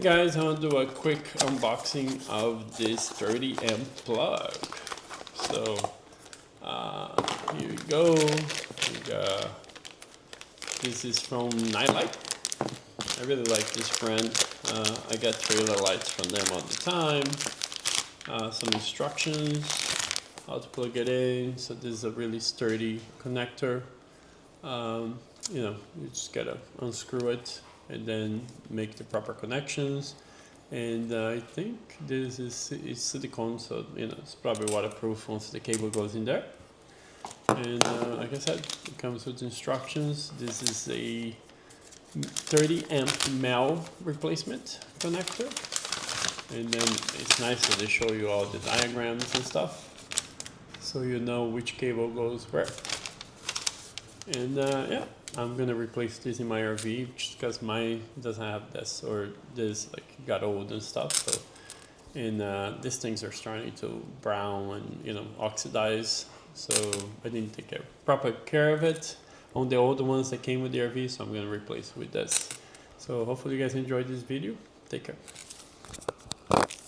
Guys, I want to do a quick unboxing of this 30 amp plug. So here we go. This is from Nilight. I really like this brand. I get trailer lights from them all the time. Some instructions how to plug it in. So this is a really sturdy connector. You just gotta unscrew it and then make the proper connections. And I think this is silicone, so it's probably waterproof once the cable goes in there. And like I said, it comes with instructions. This is a 30 amp male replacement connector, and then it's nice that they show you all the diagrams and stuff, so you know which cable goes where. And yeah, I'm gonna replace this in my RV just because mine doesn't have this, or this got old and stuff. So, and these things are starting to brown and oxidize. So I didn't take proper care of it on the older ones that came with the RV. So I'm gonna replace with this. So hopefully you guys enjoyed this video. Take care.